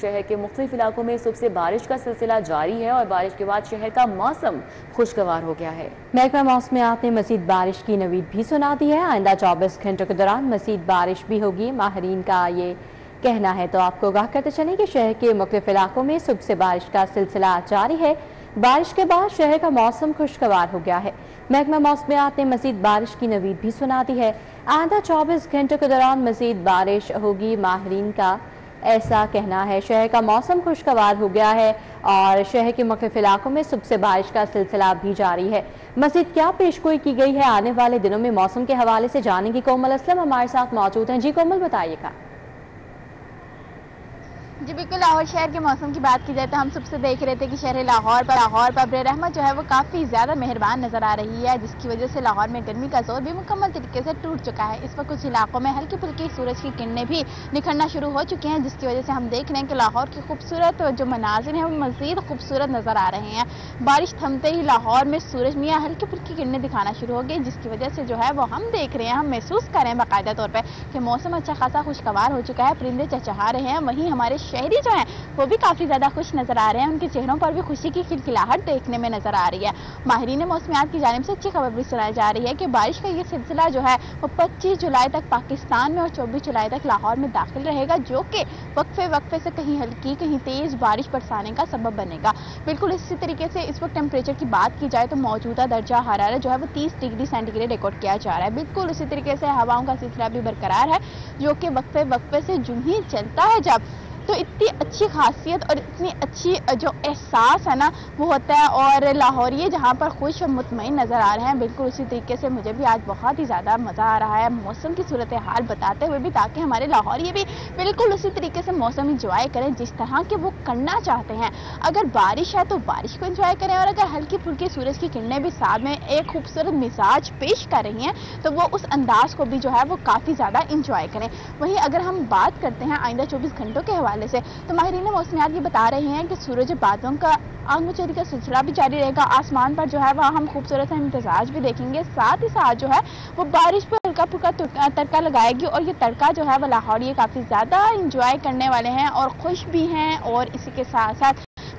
शहर के मुख्तलिफ इलाकों में सुबह से बारिश का सिलसिला जारी है और बारिश के बाद शहर का मौसम खुशगवार हो गया है। महकमा मौसमियात ने मजीद बारिश की नवीद भी सुना दी है। आइंदा 24 घंटों के दौरान मजीद बारिश भी होगी, माहिरीन का ये कहना है। तो आपको आगाह करते चलें कि शहर के मुख्तलिफ इलाकों में सुबह से बारिश का सिलसिला जारी है। बारिश के बाद शहर का मौसम खुशगवार हो गया है। महकमा मौसमियात ने मजीद बारिश की नवीद भी सुना दी है। आइंदा 24 घंटों के दौरान मजीद बारिश होगी, माहिरीन का ऐसा कहना है। शहर का मौसम खुशगवार हो गया है और शहर के मुख्तलिफ इलाकों में सुबह से बारिश का सिलसिला भी जारी है। मजीद क्या पेशगोई की गई है आने वाले दिनों में मौसम के हवाले से जानेंगे। कोमल असलम हमारे साथ मौजूद हैं। जी कोमल, बताइएगा। जी बिल्कुल, लाहौर शहर के मौसम की बात की जाए तो हम सबसे देख रहे थे कि शहर लाहौर पर अब्र रहमत जो है वो काफ़ी ज़्यादा मेहरबान नज़र आ रही है, जिसकी वजह से लाहौर में गर्मी का जोर भी मुकम्मल तरीके से टूट चुका है। इस वक्त कुछ इलाकों में हल्की फुल्की सूरज की किरणें भी निखरना शुरू हो चुकी हैं, जिसकी वजह से हम देख रहे हैं कि लाहौर की खूबसूरत जो मनाजिर हैं वो मज़ीद खूबसूरत नज़र आ रहे हैं। बारिश थमते ही लाहौर में सूरज मियाँ हल्की फुल्की किरणें दिखाना शुरू हो गई, जिसकी वजह से जो है वो हम देख रहे हैं, हम महसूस कर रहे हैं बाकायदा तौर पर कि मौसम अच्छा खासा खुशगवार हो चुका है। परिंदे चहचहा रहे हैं, वहीं हमारे शहरी जो हैं वो भी काफ़ी ज़्यादा खुश नज़र आ रहे हैं। उनके चेहरों पर भी खुशी की खिलखिलाहट देखने में नज़र आ रही है। माहिरीन मौसमियात की जानिब से अच्छी खबर भी सुनाई जा रही है कि बारिश का ये सिलसिला जो है वो 25 जुलाई तक पाकिस्तान में और 24 जुलाई तक लाहौर में दाखिल रहेगा, जो कि वक्फे से कहीं हल्की कहीं तेज़ बारिश बरसाने का सबब बनेगा। बिल्कुल इसी तरीके से इस वक्त टेम्परेचर की बात की जाए तो मौजूदा दर्जा हरारत जो है वो 30 डिग्री सेंटीग्रेड रिकॉर्ड किया जा रहा है। बिल्कुल उसी तरीके से हवाओं का सिलसिला भी बरकरार है, जो कि वक्फे से जो ही चलता है जब तो इतनी अच्छी खासियत और इतनी अच्छी जो एहसास है ना वो होता है। और लाहौरिये जहाँ पर खुश और मुतमईन नज़र आ रहे हैं, बिल्कुल उसी तरीके से मुझे भी आज बहुत ही ज़्यादा मज़ा आ रहा है मौसम की सूरत हाल बताते हुए भी, ताकि हमारे लाहौरिये भी बिल्कुल उसी तरीके से मौसम इंजॉय करें जिस तरह के वो करना चाहते हैं। अगर बारिश है तो बारिश को इंजॉय करें, और अगर हल्की फुल्की सूरज की किरणें भी साथ में एक खूबसूरत मिजाज पेश कर रही हैं तो वो उस अंदाज को भी जो है वो काफ़ी ज़्यादा इंजॉय करें। वहीं अगर हम बात करते हैं आइंदा 24 घंटों के हवाले से, तो माहिरीन मौसमियात ये बता रहे हैं कि सूरज बादलों का आगमचोरी का सिलसिला भी जारी रहेगा। आसमान पर जो है वह हम खूबसूरत सा इम्तिजाज भी देखेंगे, साथ ही साथ जो है वो बारिश पर हल्का फुल्का तड़का लगाएगी, और ये तड़का जो है वह लाहौर ये काफ़ी ज़्यादा इंजॉय करने वाले हैं और खुश भी हैं, और इसी के साथ साथ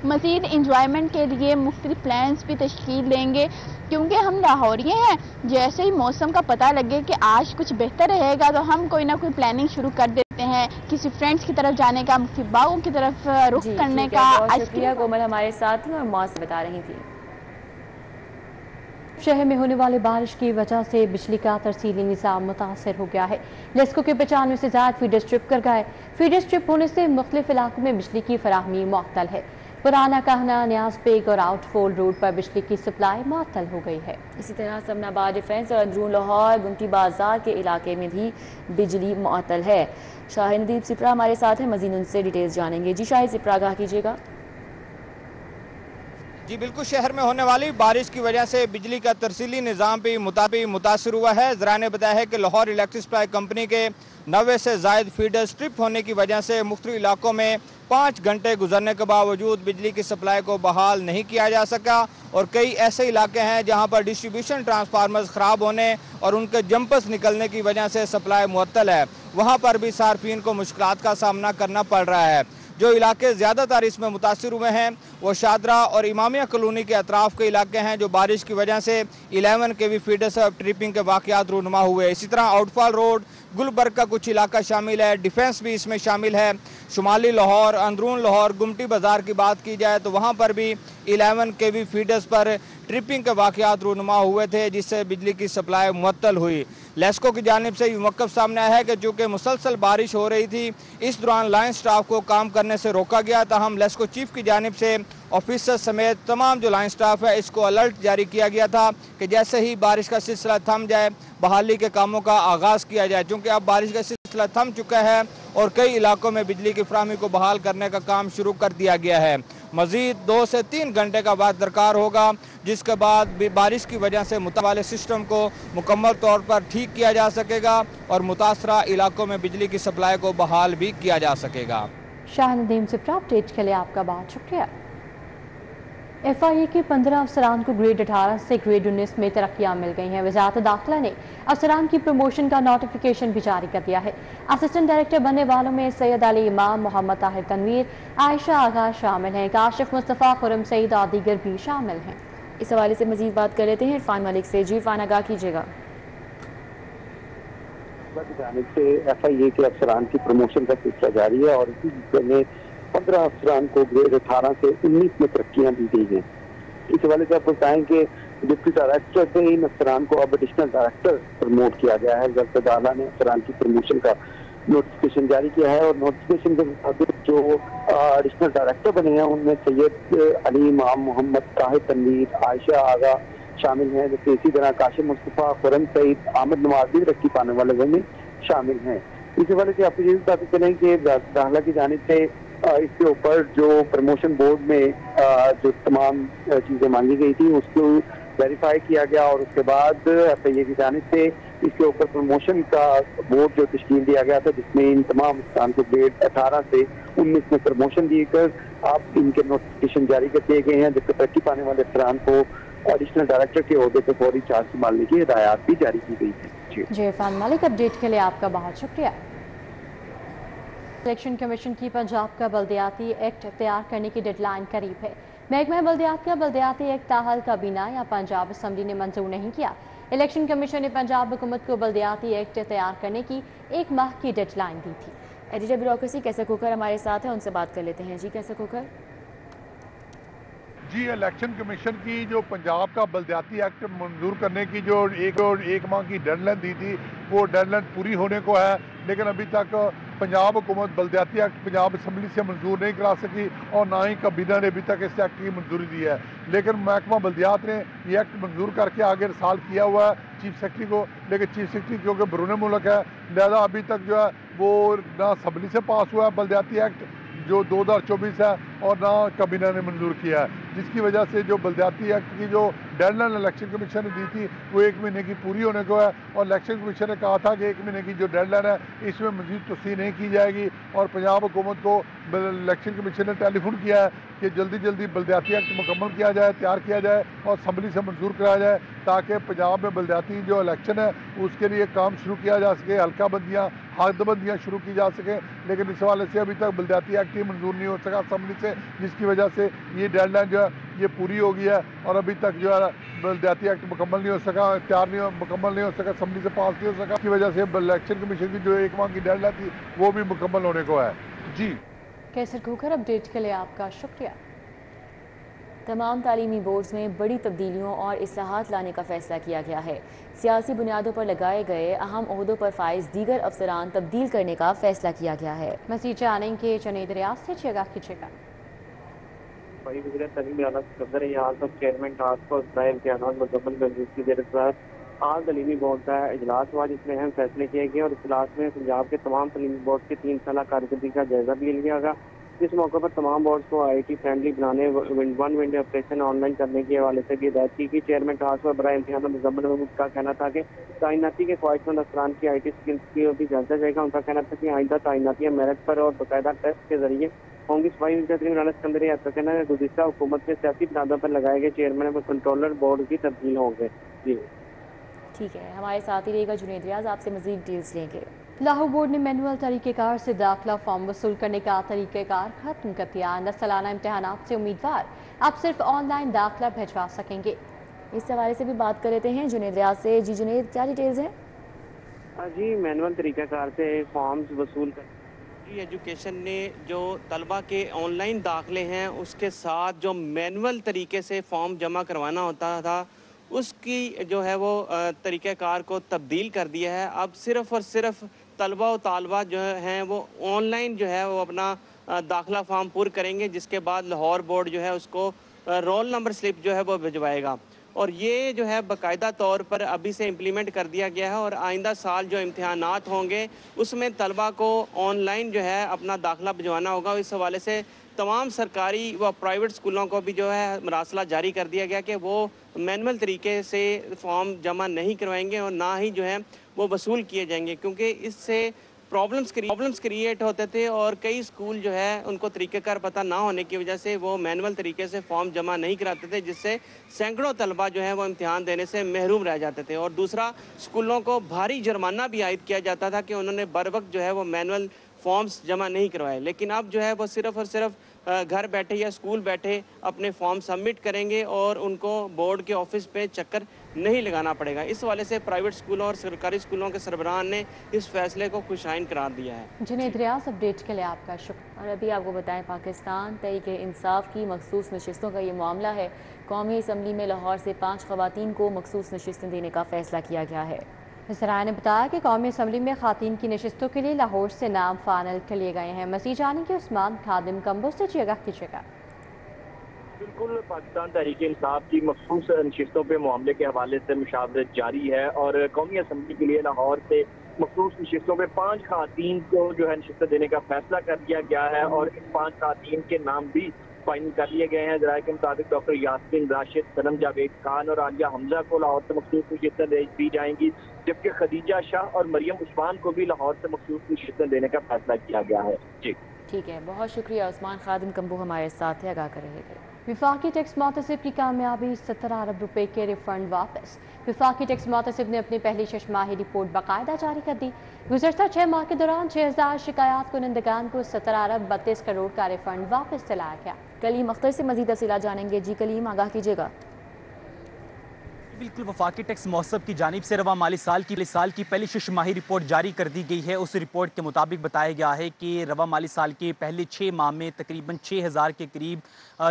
मज़ीद इंजॉयमेंट के लिए मुख्तलिफ प्लान्स भी तश्कील लेंगे, क्योंकि हम लाहौरिये हैं। जैसे ही मौसम का पता लगे कि आज कुछ बेहतर रहेगा तो हम कोई ना कोई प्लानिंग शुरू कर देते हैं, किसी फ्रेंड्स की तरफ जाने का, बागों की तरफ रुख करने का। शुक्रिया कोमल हमारे साथ और मौसम बता रही थी। शहर में होने वाली बारिश की वजह से बिजली का तरसीली निज़ाम मुतासर हो गया है। लेस्को के 95 से ज़्यादा फीडर स्ट्रिप कर गए। फीडर स्ट्रिप होने से मुख्तलिफ इलाकों में बिजली की फराहमी मुअत्तल है। पुराना कहना, न्याज बेग और आउटफोल रोड पर बिजली की सप्लाई मुअत्तल हो गई है। इसी तरह समनाबाद डिफेंस और अंदरून लाहौर गुमटी बाजार के इलाके में भी बिजली मुअत्तल है। शाहिनदीप सिप्रा हमारे साथ हैं, मज़ीद उनसे डिटेल्स जानेंगे। जी शाहिद सिप्रा, आगाह कीजिएगा। जी बिल्कुल, शहर में होने वाली बारिश की वजह से बिजली का तरसीली निज़ाम भी मुतासर हुआ है। ज़रा ने बताया है कि लाहौर इलेक्ट्रिक सप्लाई कंपनी के 90 से ज़ायद फीडर स्ट्रिप होने की वजह से मुख्तलिफ इलाकों में 5 घंटे गुजरने के बावजूद बिजली की सप्लाई को बहाल नहीं किया जा सका, और कई ऐसे इलाके हैं जहां पर डिस्ट्रीब्यूशन ट्रांसफार्मर्स ख़राब होने और उनके जंपर्स निकलने की वजह से सप्लाई मुअत्तल है। वहां पर भी सार्फिन को मुश्किलात का सामना करना पड़ रहा है। जो इलाके ज़्यादातर इसमें मुतासर हुए हैं वो शादरा और इमामिया कॉलोनी के अतराफ़ के इलाके हैं, जो बारिश की वजह से 11 kV फीडर से ट्रिपिंग के वाक़यात रूनुमा हुए। इसी तरह आउटफॉल रोड, गुलबर्ग का कुछ इलाका शामिल है, डिफेंस भी इसमें शामिल है। शुमाली लाहौर, अंदरून लाहौर, गुमटी बाज़ार की बात की जाए तो वहाँ पर भी 11 kV फीडर्स पर ट्रिपिंग के वाक़यात रूनुमा हुए थे, जिससे बिजली की सप्लाई मुअत्तल हुई। लेस्को की जानिब से ये मौक़िफ़ सामने आया है कि चूँकि मुसलसल बारिश हो रही थी, इस दौरान लाइन स्टाफ को काम करने से रोका गया। ताहम लेस्को चीफ की जानिब से ऑफिसर समेत तमाम जो लाइन स्टाफ है इसको अलर्ट जारी किया गया था कि जैसे ही बारिश का सिलसिला थम जाए बहाली के कामों का आगाज़ किया जाए, क्योंकि अब बारिश का सिलसिला थम चुका है और कई इलाकों में बिजली की फराहमी को बहाल करने का काम शुरू कर दिया गया है। मज़ीद 2 से 3 घंटे का बाद दरकार होगा, जिसके बाद बारिश की वजह से मुतावाले सिस्टम को मुकम्मल तौर पर ठीक किया जा सकेगा और मुतासरा इलाकों में बिजली की सप्लाई को बहाल भी किया जा सकेगा। शाहनदीम से अपडेट के लिए आपका बहुत शुक्रिया। FIA के 15 अफसरान को ग्रेड 18 से ग्रेड 19 में तरक्कियां मिल गई हैं। वजारत दाखिला ने अफसरान की प्रमोशन का नोटिफिकेशन भी जारी कर दिया है। असिस्टेंट डायरेक्टर बनने वालों में सैयद अली इमाम, मोहम्मद ताहिर तनवीर, आयशा आगा शामिल हैं। काशिफ मुस्तफ़ा, खुरम सईद और दीगर भी शामिल हैं। इस हवाले से मजीद बात कर लेते हैं इरफान मलिक से। जी इरफान, आगाह कीजिएगा। से FIA के अफसरान की प्रमोशन का सिलसिला जारी है और इसी सिलसिले में 15 अफसरान को ग्रेड 18 से 19 में तरक्कियां दी गई हैं। इस हवाले से आप बताएं कि डिप्टी डायरेक्टर से इन अफसरान को अब एडिशनल डायरेक्टर प्रमोट किया गया है। वजारत आला ने अफसरान की प्रमोशन का नोटिफिकेशन जारी किया है और नोटिफिकेशन के मुताबिक जो एडिशनल डायरेक्टर बने हैं उनमें सैयद अली इमाम, मोहम्मद ताहिर तनवीर, आयशा आगा शामिल हैं। जबकि इसी तरह काशिफ मुस्तफ़ा, खुरम सईद, आमद नवाज भी तरक्की पाने वाले में शामिल हैं। इस हवाले से आपको ये भी बताते चलें कि दाखिला की जानिब से इसके ऊपर जो प्रमोशन बोर्ड में जो तमाम चीज़ें मांगी गई थी उसको वेरीफाई किया गया और उसके बाद FIA की जानिब से इसके ऊपर प्रमोशन का बोर्ड जो तश्कील दिया गया था, जिसमें इन तमाम अफसरान को ग्रेड 18 से 19 में प्रमोशन दिए अब इनके नोटिफिकेशन जारी कर दिए गए हैं। जबकि तरक्की पाने वाले अफसरान को एडिशनल डायरेक्टर के ओहदे पर फौरी चार्ज संभालने की हिदायत भी जारी की गई है। जी इरफान मलिक, अपडेट के लिए आपका बहुत शुक्रिया। इलेक्शन कमीशन की पंजाब का बल्दियाती एक्ट तैयार करने की डेडलाइन करीब है। महकमा बल्दियात का बल्दियाती एक्ट ताहल काबीना या पंजाब असम्बली ने मंजूर नहीं किया। इलेक्शन कमीशन ने पंजाब हुकूमत को बल्दियाती एक्ट तैयार करने की 1 माह की डेडलाइन दी थी। एडिटर ब्यूरोक्रेसी कैसे खोकर हमारे साथ है, उनसे बात कर लेते हैं। जी कैसे खोकर। जी, इलेक्शन कमीशन की जो पंजाब का बल्दियाती एक्ट मंजूर करने की जो एक माह की डेडलाइन दी थी वो डेडलाइन पूरी होने को है, लेकिन अभी तक पंजाब हुकूमत बल्दियाती एक्ट पंजाब असम्बली से मंजूर नहीं करा सकी और ना ही काबीना ने अभी तक इस एक्ट की मंजूरी दी है। लेकिन महकमा बल्दियात ने ये एक्ट मंजूर करके आगे रिसाल किया हुआ है चीफ सेक्रेटरी को, लेकिन चीफ सेक्रेटरी क्योंकि बैरून मुल्क है लिहाजा अभी तक जो है वो ना असम्बली से पास हुआ है बल्दियाती एक्ट जो 2024 है और ना काबीना ने मंजूर किया है, जिसकी वजह से जो बल्दियाती एक्ट की जो डेडलाइन इलेक्शन कमीशन ने दी थी वो 1 महीने की पूरी होने को है और इलेक्शन कमीशन ने कहा था कि 1 महीने की जो डेडलाइन है इसमें मजीद तोसी नहीं की जाएगी। और पंजाब हुकूमत को इलेक्शन कमीशन ने टेलीफोन किया है कि जल्दी जल्दी बल्दियाती एक्ट मुकम्मल किया जाए, तैयार किया जाए और असम्बली से मंजूर कराया जाए ताकि पंजाब में बल्दियाती जो इलेक्शन है उसके लिए काम शुरू किया जा सके, हल्का बंदियाँ हदबंदियाँ शुरू की जा सकें। लेकिन इस हवाले से अभी तक बल्दियाती एक्ट ही मंजूर नहीं हो सका असम्बली से, जिसकी वजह से ये डेडलाइन जो है ये पूरी हो गई है और अभी तक जो है बल्दियाती एक्ट मुकम्मल नहीं हो सका, मुकम्मल नहीं हो सका, असम्बली से पास नहीं हो सका। इसकी वजह से इलेक्शन कमीशन की जो 1 माह की डेडलाइन थी वो भी मुकम्मल होने को है। जी कैसर खोकर, अपडेट के लिए आपका शुक्रिया। तमाम तालीमी बोर्ड्स में बड़ी तब्दीलियों और इस्लाहात लाने का फैसला किया गया है। सियासी बुनियादों पर लगाए गए अहम ओहदों पर फाइज दीगर अफसरान तब्दील करने का फैसला किया गया है। मजीद जानेंगे जुनैद रियाज से। जगह कीजिएगा। चेयरमैन टास्क फोर्स बराए इम्तिहानात मुकम्मल महसूस की ज़रूरत आल तलीमी बोर्ड का इजलास हुआ जिसमें अहम फैसले किए गए और इस इजलास में पंजाब के तमाम तलीमी बोर्ड के 3 साल कारकर्दगी का जायजा भी लिया गया। इस मौके पर तमाम बोर्ड को IT फ्रेंडली बनाने, वन विंडो ऑपरेशन ऑनलाइन करने के हवाले से भी हिदायत की गई। चेयरमैन टास्क फोर्स बराए इम्तिहानात मुकम्मल महसूस का कहना था कि तैनाती के ख्वाहिशमंद अफसरान की IT स्किल्स की भी जांचा जाएगा। उनका कहना था कि आइंदा तैनातियाँ मेरिट पर और बाकायदा टेस्ट के जरिए होंगी। सिकंदरी का कहना है गुज़िश्ता हुकूमत के सियासी बुनियादों पर लगाए गए चेयरमैन व कंट्रोलर बोर्ड की तब्दील होंगे। जी ठीक है, हमारे साथ ही रहेगा जुनैद रियाज, आपसे मजीद डिटेल्स लेंगे। लाहौर बोर्ड ने मैनुअल तरीक़ेकार से दाखिला फॉर्म वसूल करने का तरीक़ेकार खत्म कर दिया। आइंदा सालाना इम्तहानात से उम्मीदवार अब सिर्फ ऑनलाइन दाखिला भिजवा सकेंगे। इस हवाले से भी बात कर लेते हैं जुनैद रियाज से। जी जुनैद, क्या डिटेल्स हैं? जी, मैनुअल तरीक़ेकार से फॉर्म्स वसूल कर एजुकेशन ने जो तलबा के ऑनलाइन दाखिले हैं उसके साथ जो मैनुअल तरीके से फॉर्म जमा करवाना होता था उसकी जो है वो तरीक़ेकार को तब्दील कर दिया है। अब सिर्फ़ और सिर्फ तलबा और तालबा जो हैं वो ऑनलाइन जो है वो अपना दाखिला फॉर्म पूरा करेंगे, जिसके बाद लाहौर बोर्ड जो है उसको रोल नंबर स्लिप जो है वो भिजवाएगा और ये जो है बाकायदा तौर पर अभी से इम्प्लीमेंट कर दिया गया है और आइंदा साल जो इम्तिहानात होंगे उसमें तलबा को ऑनलाइन जो है अपना दाखिला भिजवाना होगा। इस हवाले से तमाम सरकारी व प्राइवेट स्कूलों को भी जो है मरासला जारी कर दिया गया कि वो मैनुअल तरीके से फॉर्म जमा नहीं करवाएंगे और ना ही जो है वो वसूल किए जाएंगे, क्योंकि इससे प्रॉब्लम्स क्रिएट होते थे और कई स्कूल जो है उनको तरीक़ेकार पता ना होने की वजह से वो मैनुअल तरीके से फॉर्म जमा नहीं कराते थे, जिससे सैकड़ों तलबा जो है वो इम्तिहान देने से महरूम रह जाते थे। और दूसरा, स्कूलों को भारी जुर्माना भी आयद किया जाता था कि उन्होंने बर वक्त जो है वो मैनुअल फॉर्म्स जमा नहीं करवाए। लेकिन अब जो है वो सिर्फ़ और सिर्फ घर बैठे या स्कूल बैठे अपने फॉर्म सबमिट करेंगे और उनको बोर्ड के ऑफिस पे चक्कर नहीं लगाना पड़ेगा। इस वाले से प्राइवेट स्कूलों और सरकारी स्कूलों के सरबराहान ने इस फैसले को खुशाइन करार दिया है। जुनैद रियाज, अपडेट के लिए आपका शुक्रिया। और अभी आपको बताएं, पाकिस्तान तहरीक-ए-इंसाफ की मखसूस नशिस्तों का ये मामला है। कौमी असम्बली में लाहौर से 5 ख़वातीन को मखसूस नशिस्तें देने का फैसला किया गया है। सराय ने बताया कि कौमी असम्बली में खातीन की नशिस्तों के लिए लाहौर से नाम फाइनल कर लिए गए हैं। मसीह जाने के उस्मान खादिम कम्बो से जगह कीजिएगा। बिल्कुल, पाकिस्तान तहरीक इंसाफ की मखसूस नशिस्तों पे मामले के हवाले से मुशावरत जारी है और कौमी असम्बली के लिए लाहौर से मखसूस नशिस्तों पे 5 खातीन को जो है नशिस्तें देने का फैसला कर दिया गया है और इन 5 खातीन के नाम भी फाइनल कर लिए गए हैं। जराये के मुताबिक डॉक्टर यास्मीन राशिद, सनम जावेद खान और आलिया हमजा को लाहौर से मखसूस नशिस्तें दी जाएंगी, जबकि खदीजा शाह और मरियम उस्मान को भी लाहौर से मखसूस नशिस्तें देने का फैसला किया गया है। जी ठीक है, बहुत शुक्रिया। उस्मान खादिम कम्बू हमारे साथ आगाह कर रहे थे। विफाकी टैक्स मुतसिब की कामयाबी, 17 अरब रुपए के रिफंड वापस। विफाकी टैक्स मुतसिब ने अपनी पहली छमाही रिपोर्ट बाकायदा जारी कर दी। गुज़श्ता 6 माह के दौरान 6000 शिकायत कुनंदगान को 17 अरब 32 करोड़ का रिफंड वापस दिलाया गया। कलीम अख्तर से मजीद तफसीलात जानेंगे। जी कलीम, आगाह कीजिएगा। बिल्कुल, वफाकी टैक्स मौसम की जानिब से रवा माली साल की पहली छमाही रिपोर्ट जारी कर दी गई है। उस रिपोर्ट के मुताबिक बताया गया है कि रवा माली साल के पहले 6 माह में तकरीबन 6000 के करीब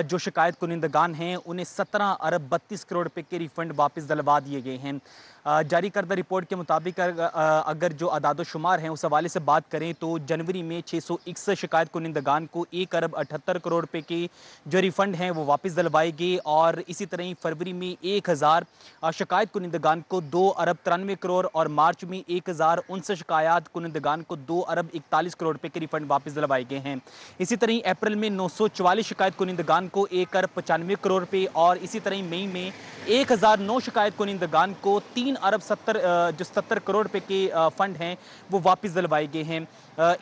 जो शिकायत कुनिंदगान हैं उन्हें 17 अरब 32 करोड़ रुपए के रिफंड वापस दिलवा दिए गए हैं। जारी करदा रिपोर्ट के मुताबिक अगर जो अदाद शुमार हैं उस हवाले से बात करें तो जनवरी में 661 शिकायत कुनिंदगान को 1 अरब 78 करोड़ रुपए के जो रिफंड हैं वो वापस दिलवाए गए और इसी तरह ही फरवरी में 1000 शिकायत कुनिंदगान को 2 अरब 93 करोड़ और मार्च में 1059 शिकायत कुनिंदगान को 2 अरब 41 करोड़ रुपए के रिफंड वापस दिलवाए गए हैं। इसी तरह अप्रैल में 944 शिकायत कुनिंदगान को 1 अरब 95 करोड़ रुपए और इसी तरह मई में 1009 शिकायत कुनिंदगान को 3 अरब 70 करोड़ रुपए के फंड हैं वो वापस दिलवाए गए हैं।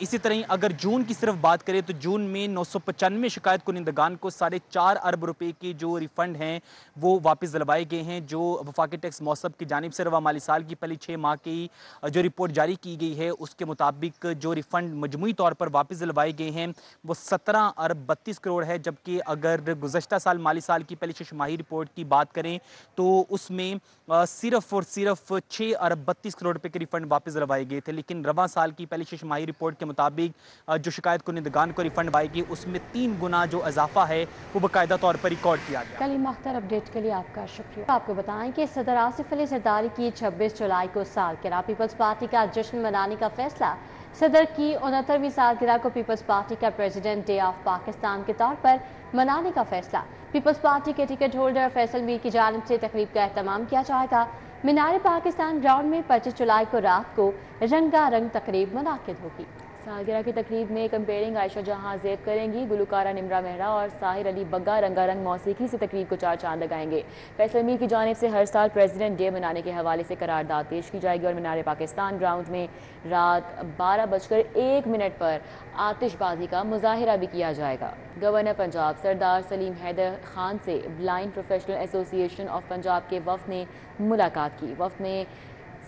इसी तरह अगर जून की सिर्फ बात करें तो जून में 995 शिकायत कुनिंदगान को 4.5 अरब रुपए के जो रिफंड हैं वो वापस दिलवाए गए हैं। जो वफाकी टैक्स मौसम की जानिब से रवा माली साल की पहली 6 माह की जो रिपोर्ट जारी की गई है उसके मुताबिक जो रिफंड मजमूई तौर पर वापस दिलवाए गए हैं वो 17 अरब 32 करोड़ है, जबकि अगर गुज़श्ता साल माली साल की पहली छमाही रिपोर्ट की बात करें तो उसमें सिर्फ और सिर्फ 6 अरब 32 करोड़ रुपए के रिफंड वापस दिलवाए गए थे। लेकिन रवा साल की पहली छमाही रिपोर्ट के मुताबिक जो शिकायत कुनिंदगान को रिफंड आएगी उसमें 3 गुना जो इजाफा है वो बाकायदा तौर पर रिकॉर्ड किया गया। कलीम अख्तर, अपडेट के लिए आपका शुक्रिया। आपको बताएं कि सदर आसिफ अली जरदारी की 26 जुलाई को सालगिरह, पीपल्स पार्टी का जश्न मनाने का फैसला। सदर की 69वीं सालगिरह को पीपल्स पार्टी का प्रेसिडेंट डे ऑफ पाकिस्तान के तौर पर मनाने का फैसला। पीपल्स पार्टी के टिकट होल्डर फैसल मीर की जानिब से तकरीब का एहतमाम किया जाएगा। मीनार पाकिस्तान ग्राउंड में 25 जुलाई को रात को रंगारंग तकरीब मुनाकिद होगी। सालगिरह की तकरीब में कंपेयरिंग आयशा जहां ज़ेब करेंगी। गुलकारा निमरा मेहरा और साहिर अली बग्गा रंगारंग मौसीकी से तकरीब को 4 चांद लगाएंगे। फैसल मीर की जानिब से हर साल प्रेसिडेंट डे मनाने के हवाले से करारदाद पेश की जाएगी और मीनार पाकिस्तान ग्राउंड में रात 12:01 पर आतिशबाजी का मुजाहिरा भी किया जाएगा। गवर्नर पंजाब सरदार सलीम हैदर खान से Blind Professional Association of Punjab के वफ्द ने मुलाकात की। वफ्द में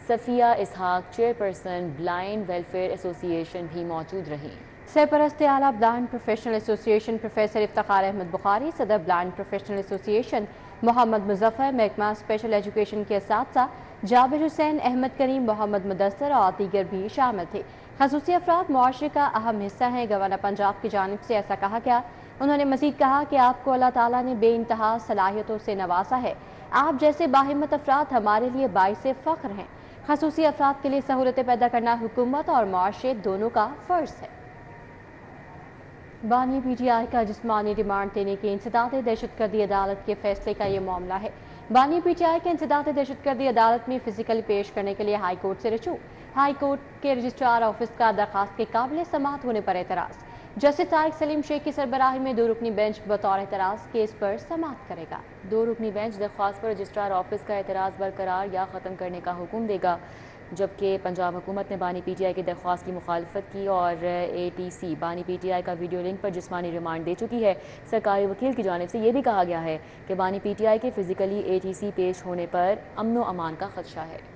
Safia Ishaq, chairperson Blind Welfare Association भी मौजूद रहीं। सरपरस्त आला Blind Professional Association professor Iftikhar Ahmad Bukhari, सदर Blind Professional Association Muhammad Muzaffar, महकमा स्पेशल एजुकेशन के साथ जाबिर हुसैन, अहमद करीम, मोहम्मद मुदस्सर और दीगर भी शामिल थे। खसूसी अफराद मुआशरे का अहम हिस्सा हैं। गवर्नर पंजाब की जानिब से ऐसा कहा गया। उन्होंने मजीद कहा कि आपको अल्लाह ताला ने बेइंतहा सलाहियतों से नवाजा है। आप जैसे बाहिम्मत अफराद हमारे लिए बाइसे फ़ख्र हैं। खसूसी अफराद के लिए सहूलतें पैदा करना हुकूमत और मुआशरे दोनों का फ़र्ज है। बानी PTI का जिस्मानी रिमांड देने की इंसदाद दहशतगर्दी अदालत के फैसले का ये मामला है। बानी PTI के इंसदाद दहशतगर्दी अदालत में फिजिकली पेश करने के लिए हाई कोर्ट से रजू। हाई कोर्ट के रजिस्ट्रार ऑफिस का दरखास्त के काबिल समाअत होने पर एतराज़। जस्टिस तारिक सलीम शेख की सरबराही में 2 रुकनी बेंच बतौर एतराज़ केस पर समाअत करेगा। 2 रुकनी बेंच दरख्वास्त पर रजिस्ट्रार ऑफिस का एतराज़ बरकरार या ख़त्म करने का हुक्म देगा। जबकि पंजाब हुकूमत ने बानी PTI की दरख्वास्त की मुखालफत की और ATC बानी PTI का वीडियो लिंक पर जिस्मानी रिमांड दे चुकी है। सरकारी वकील की जानिब से ये भी कहा गया है कि बानी PTI के फिजिकली ATC पेश होने पर अमन व अमान का खदशा है।